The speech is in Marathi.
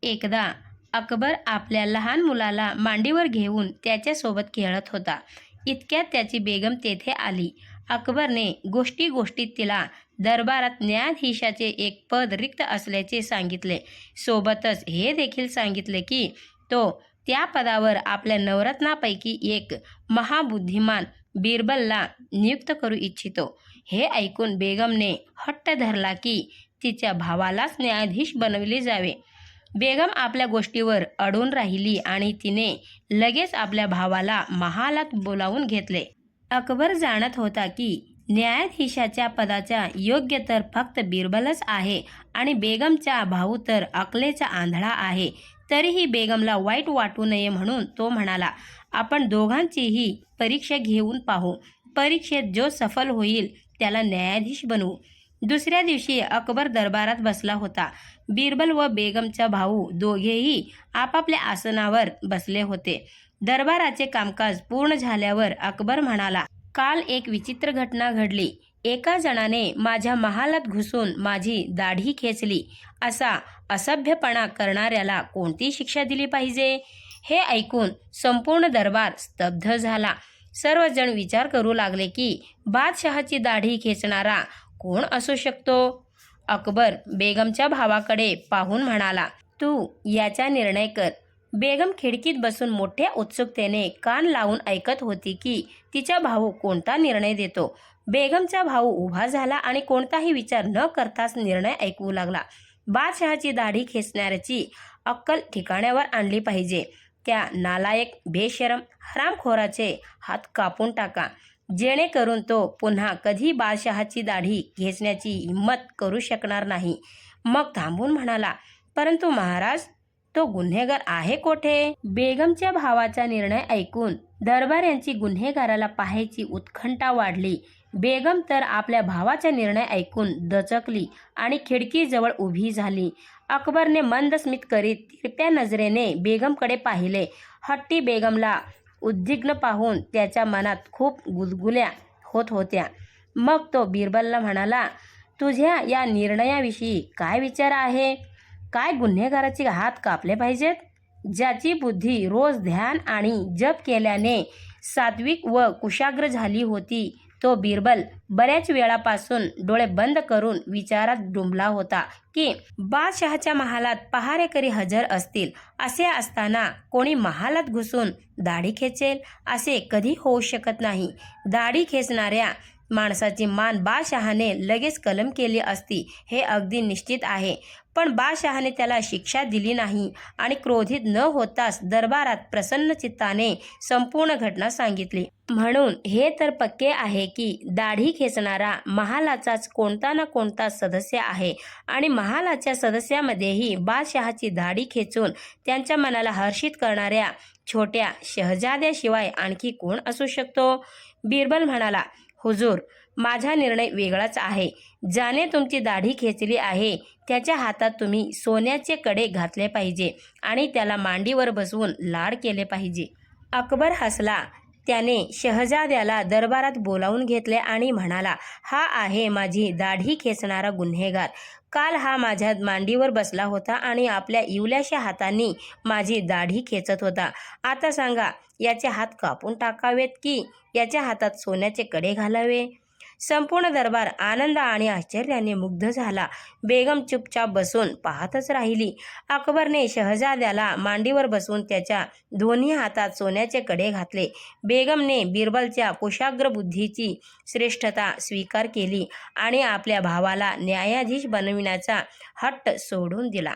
एकदा अकबर आपल्या लहान मुलाला मांडीवर घेऊन त्याच्यासोबत खेळत होता. इतक्यात त्याची बेगम तेथे आली. अकबरने गोष्टी गोष्टीत तिला दरबारात न्यायाधीशाचे एक पद रिक्त असल्याचे सांगितले. सोबतच हे देखील सांगितले की तो त्या पदावर आपल्या नवरत्नापैकी एक महाबुद्धिमान बिरबलला नियुक्त करू इच्छितो. हे ऐकून बेगमने हट्ट धरला की तिच्या भावालाच न्यायाधीश बनविले जावे. बेगम आपल्या गोष्टीवर अडून राहिली आणि तिने लगेच आपल्या भावाला महालात बोलावून घेतले. अकबर जाणत होता की न्यायाधीशाच्या पदाचा योग्य तर फक्त बिरबलच आहे आणि बेगमचा भाऊ तर अकलेचा आंधळा आहे. तरीही बेगमला वाईट वाटू नये म्हणून तो म्हणाला, आपण दोघांचीही परीक्षा घेऊन पाहू. परीक्षेत जो सफल होईल त्याला न्यायाधीश बनवू. दुसऱ्या दिवशी अकबर दरबारात बसला होता. बिरबल व बेगमचा भाऊ दोघेही आपापल्या आसनावर बसले होते. दरबाराचे कामकाज पूर्ण झाल्यावर अकबर म्हणाला, काल एक विचित्र घटना घडली. एका जणाने माझ्या महालात घुसून माझी दाढी खेचली. असा असभ्यपणा करणाऱ्याला कोणती शिक्षा दिली पाहिजे? हे ऐकून संपूर्ण दरबार स्तब्ध झाला. सर्वजण विचार करू लागले की बादशहाची दाढी खेचणारा कोण असू शकतो? अकबर बेगमच्या भावाकडे पाहून म्हणाला, तू याचा निर्णय कर. बेगम खिडकीत बसून मोठ्या उत्सुकतेने कान लावून ऐकत होती की तिचा भाऊ कोणता निर्णय देतो. बेगमचा भाऊ उभा झाला आणि कोणताही विचार न करताच निर्णय ऐकवू लागला. बादशहाची दाढी खेचणाऱ्याची अक्कल ठिकाण्यावर आणली पाहिजे. त्या नालायक, बेशरम, हरामखोराचे हात कापून टाका, जेणेकरून तो पुन्हा कधी बादशहाची दाढी खेचण्याची हिंमत करू शकणार नाही. मग थांबून म्हणाला, परंतु महाराज, तो गुन्हेगार आहे कोठे? बेगमच्या भावाचा निर्णय ऐकून दरबाऱ्यांची गुन्हेगाराला पाहायची उत्कंठा वाढली. बेगम तर आपल्या भावाचा निर्णय ऐकून दचकली आणि खिडकीजवळ उभी झाली. अकबरने मंद स्मित करीत तिरप्या नजरेने बेगमकडे पाहिले. हट्टी बेगमला उद्विग्न पाहून त्याच्या मनात खूप गुदगुल्या होत होत्या. मग तो बिरबलला म्हणाला, तुझ्या या निर्णयाविषयी काय विचार आहे? काय गुन्हेगाराचे हात कापले पाहिजेत? ज्याची बुद्धी रोज ध्यान आणि जप केल्याने सात्विक व कुशाग्र झाली होती, तो बिरबल बऱ्याच वेळापासून डोळे बंद करून विचारात डुंबला होता की बादशहाच्या महालात पहारेकरी हजर असतील. असे असताना कोणी महालात घुसून दाढी खेचेल असे कधी होऊ शकत नाही. दाढी खेचणाऱ्या माणसाची मान बादशहाने लगेच कलम केली असती हे अगदी निश्चित आहे. पण बादशहाने त्याला शिक्षा दिली नाही आणि क्रोधित न होताच दरबारात प्रसन्न चित्ताने संपूर्ण घटना सांगितली. म्हणून हे तर पक्के आहे की दाढी खेचणारा महालाचाच कोणता ना कोणता सदस्य आहे आणि महालाच्या सदस्यामध्येही बादशहाची दाढी खेचून त्यांच्या मनाला हर्षित करणाऱ्या छोट्या शहजाद्याशिवाय आणखी कोण असू शकतो? बिरबल म्हणाला, हुजूर, माझा निर्णय वेगळाच आहे. ज्याने तुमची दाढी खेचली आहे त्याच्या हातात तुम्ही सोन्याचे कडे घातले पाहिजे आणि त्याला मांडीवर बसवून लाड केले पाहिजे. अकबर हसला. त्याने शहजाद्याला दरबारात बोलावून घेतले आणि म्हणाला, हा आहे माझी दाढी खेचणारा गुन्हेगार. काल हा माझ्या मांडीवर बसला होता आणि आपल्या इवल्याशा हातांनी माझी दाढी खेचत होता. आता सांगा, याचे हात कापून टाकावेत की याच्या हातात सोन्याचे कडे घालावे? संपूर्ण दरबार आनंद आणि आश्चर्याने मुग्ध झाला. बेगम चुपचाप बसून पाहतच राहिली. अकबरने शहजाद्याला मांडीवर बसवून त्याच्या दोन्ही हातात सोन्याचे कडे घातले. बेगमने बिरबलच्या कुशाग्र बुद्धीची श्रेष्ठता स्वीकार केली आणि आपल्या भावाला न्यायाधीश बनविण्याचा हट्ट सोडून दिला.